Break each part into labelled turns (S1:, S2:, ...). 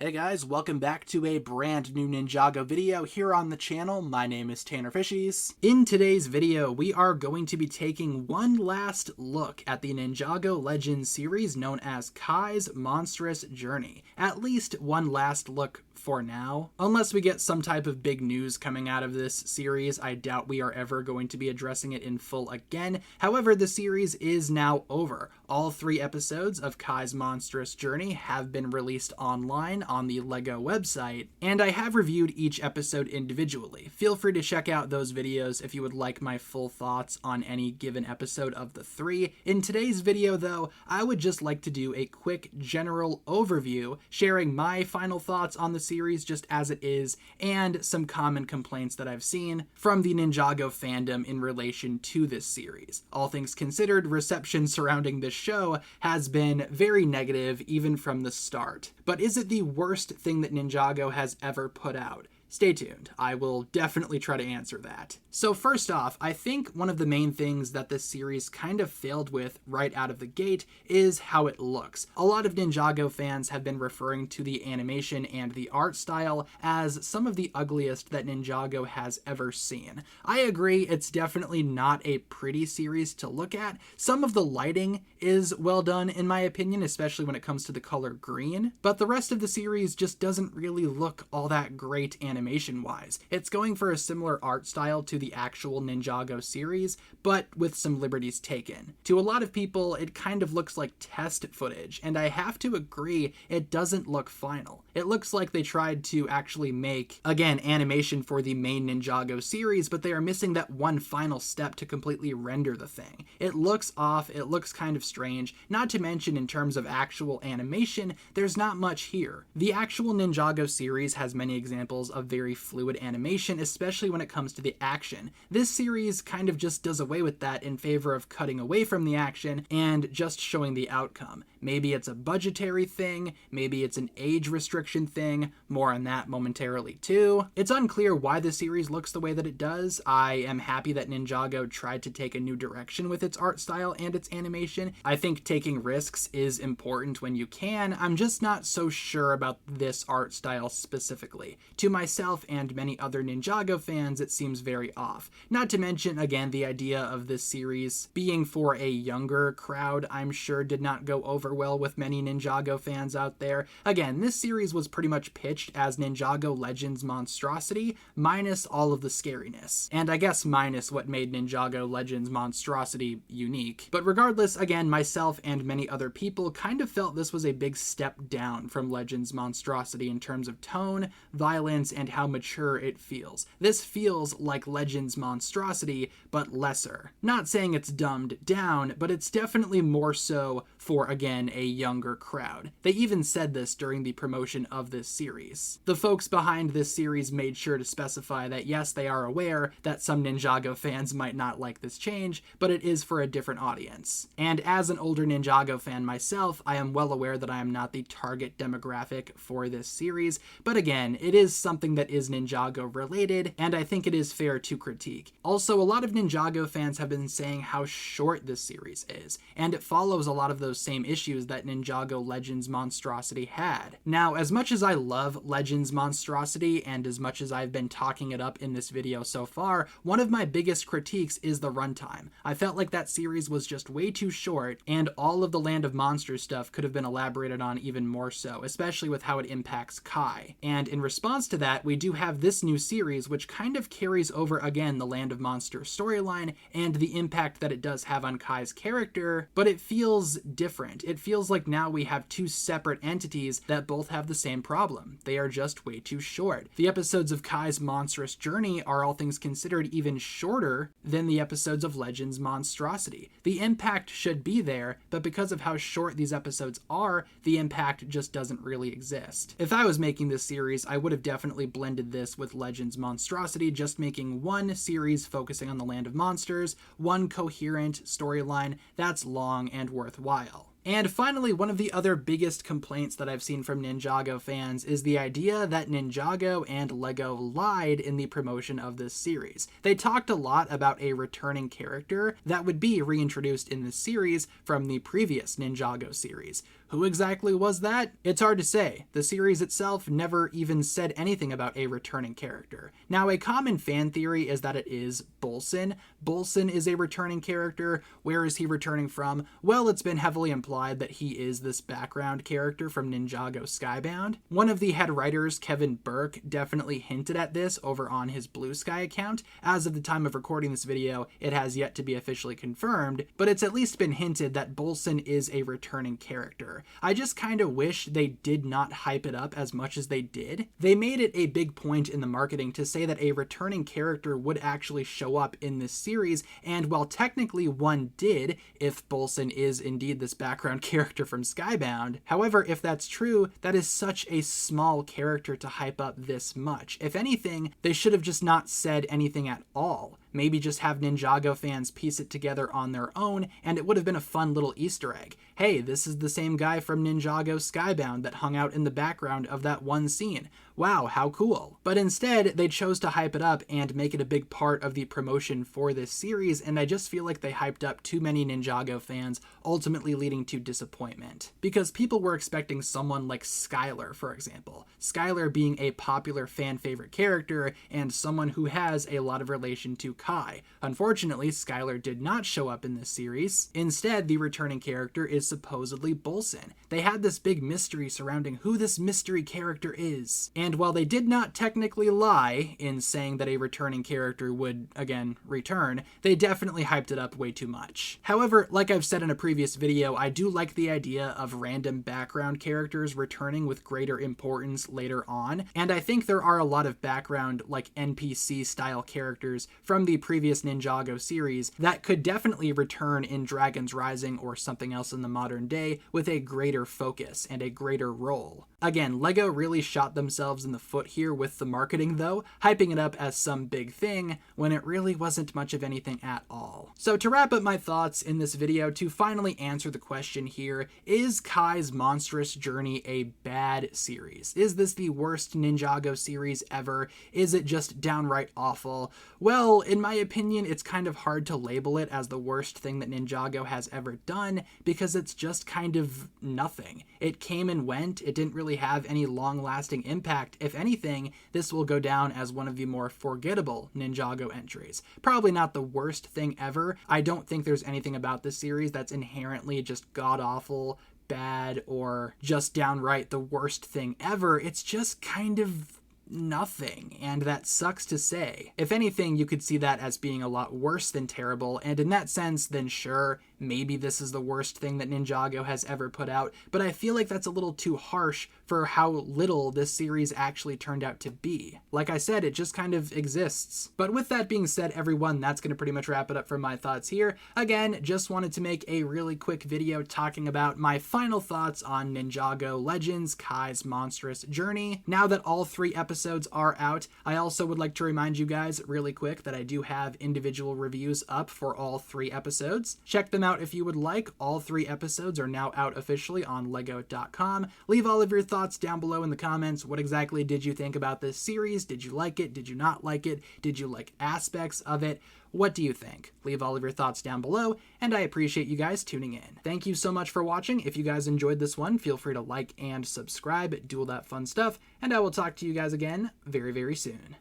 S1: Hey guys, welcome back to a brand new Ninjago video here on the channel. My name is TannerFishies. In today's video, we are going to be taking one last look at the Ninjago Legends series known as Kai's Monstrous Journey. At least one last look for now. Unless we get some type of big news coming out of this series, I doubt we are ever going to be addressing it in full again. However, the series is now over. All 3 episodes of Kai's Monstrous Journey have been released online on the LEGO website, and I have reviewed each episode individually. Feel free to check out those videos if you would like my full thoughts on any given episode of the 3. In today's video, though, I would just like to do a quick general overview, sharing my final thoughts on the series just as it is, and some common complaints that I've seen from the Ninjago fandom in relation to this series. All things considered, reception surrounding this show has been very negative even from the start. But is it the worst thing that Ninjago has ever put out? Stay tuned. I will definitely try to answer that. So first off, I think one of the main things that this series kind of failed with right out of the gate is how it looks. A lot of Ninjago fans have been referring to the animation and the art style as some of the ugliest that Ninjago has ever seen. I agree, it's definitely not a pretty series to look at. Some of the lighting is well done in my opinion, especially when it comes to the color green, but the rest of the series just doesn't really look all that great animation-wise. It's going for a similar art style to the actual Ninjago series, but with some liberties taken. To a lot of people, it kind of looks like test footage, and I have to agree, it doesn't look final. It looks like they tried to actually make, again, animation for the main Ninjago series, but they are missing that one final step to completely render the thing. It looks off, it looks kind of strange, not to mention in terms of actual animation, there's not much here. The actual Ninjago series has many examples of very fluid animation, especially when it comes to the action. This series kind of just does away with that in favor of cutting away from the action and just showing the outcome. Maybe it's a budgetary thing, maybe it's an age restriction thing, more on that momentarily too. It's unclear why the series looks the way that it does. I am happy that Ninjago tried to take a new direction with its art style and its animation. I think taking risks is important when you can. I'm just not so sure about this art style specifically. To myself and many other Ninjago fans, it seems very off. Not to mention, again, the idea of this series being for a younger crowd, I'm sure did not go over well with many Ninjago fans out there. Again, this series was pretty much pitched as Ninjago Legends Monstrosity, minus all of the scariness. And I guess minus what made Ninjago Legends Monstrosity unique. But regardless, again, myself and many other people kind of felt this was a big step down from Legends Monstrosity in terms of tone, violence, and how mature it feels. This feels like Legends Monstrosity, but lesser. Not saying it's dumbed down, but it's definitely more so for, again, a younger crowd. They even said this during the promotion of this series. The folks behind this series made sure to specify that yes, they are aware that some Ninjago fans might not like this change, but it is for a different audience. And as an older Ninjago fan myself, I am well aware that I am not the target demographic for this series, but again, it is something that is Ninjago related, and I think it is fair to critique. Also, a lot of Ninjago fans have been saying how short this series is, and it follows a lot of those same issues that Ninjago Legends Monstrosity had. Now, as much as I love Legends Monstrosity, and as much as I've been talking it up in this video so far, one of my biggest critiques is the runtime. I felt like that series was just way too short, and all of the Land of Monsters stuff could have been elaborated on even more so, especially with how it impacts Kai. And in response to that, we do have this new series, which kind of carries over again the Land of Monsters storyline and the impact that it does have on Kai's character, but it feels different. It feels like now we have 2 separate entities that both have the same problem. They are just way too short. The episodes of Kai's Monstrous Journey are, all things considered, even shorter than the episodes of Legends Monstrosity. The impact should be there, but because of how short these episodes are, the impact just doesn't really exist. If I was making this series, I would have definitely blended this with Legends Monstrosity, just making one series focusing on the Land of Monsters, one coherent storyline that's long and worthwhile. And finally, one of the other biggest complaints that I've seen from Ninjago fans is the idea that Ninjago and LEGO lied in the promotion of this series. They talked a lot about a returning character that would be reintroduced in this series from the previous Ninjago series. Who exactly was that? It's hard to say. The series itself never even said anything about a returning character. Now, a common fan theory is that it is Bolson. Bolson is a returning character. Where is he returning from? Well, it's been heavily implied that he is this background character from Ninjago Skybound. One of the head writers, Kevin Burke, definitely hinted at this over on his Blue Sky account. As of the time of recording this video, it has yet to be officially confirmed, but it's at least been hinted that Bolson is a returning character. I just kind of wish they did not hype it up as much as they did. They made it a big point in the marketing to say that a returning character would actually show up in this series, and while technically one did, if Bolson is indeed this background character from Skybound, however, if that's true, that is such a small character to hype up this much. If anything, they should have just not said anything at all. Maybe just have Ninjago fans piece it together on their own, and it would have been a fun little Easter egg. Hey, this is the same guy from Ninjago Skybound that hung out in the background of that one scene. Wow, how cool. But instead, they chose to hype it up and make it a big part of the promotion for this series, and I just feel like they hyped up too many Ninjago fans, ultimately leading to disappointment. Because people were expecting someone like Skylar, for example. Skylar being a popular fan favorite character, and someone who has a lot of relation to Kai. Unfortunately, Skylar did not show up in this series. Instead, the returning character is supposedly Bolson. They had this big mystery surrounding who this mystery character is. And while they did not technically lie in saying that a returning character would, again, return, they definitely hyped it up way too much. However, like I've said in a previous video, I do like the idea of random background characters returning with greater importance later on, and I think there are a lot of background, like NPC-style characters from the previous Ninjago series that could definitely return in Dragon's Rising or something else in the modern day with a greater focus and a greater role. Again, LEGO really shot themselves in the foot here with the marketing though, hyping it up as some big thing when it really wasn't much of anything at all. So to wrap up my thoughts in this video, to finally answer the question here, is Kai's Monstrous Journey a bad series? Is this the worst Ninjago series ever? Is it just downright awful? Well, in my opinion, it's kind of hard to label it as the worst thing that Ninjago has ever done because it's just kind of nothing. It came and went, it didn't really have any long-lasting impact. If anything, this will go down as one of the more forgettable Ninjago entries. Probably not the worst thing ever. I don't think there's anything about this series that's inherently just god-awful, bad, or just downright the worst thing ever. It's just kind of nothing, and that sucks to say. If anything, you could see that as being a lot worse than terrible, and in that sense, then sure, maybe this is the worst thing that Ninjago has ever put out, but I feel like that's a little too harsh for how little this series actually turned out to be. Like I said, it just kind of exists. But with that being said, everyone, that's going to pretty much wrap it up for my thoughts here. Again, just wanted to make a really quick video talking about my final thoughts on Ninjago Legends Kai's Monstrous Journey. Now that all 3 episodes are out, I also would like to remind you guys really quick that I do have individual reviews up for all 3 episodes. Check them out if you would like. All 3 episodes are now out officially on lego.com. Leave all of your thoughts down below in the comments. What exactly did you think about this series? Did you like it? Did you not like it? Did you like aspects of it? What do you think? Leave all of your thoughts down below, and I appreciate you guys tuning in. Thank you so much for watching. If you guys enjoyed this one, feel free to like and subscribe, do all that fun stuff, and I will talk to you guys again very, very soon.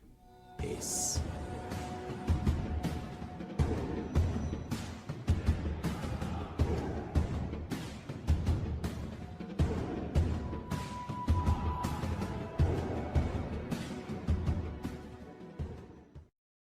S1: Peace.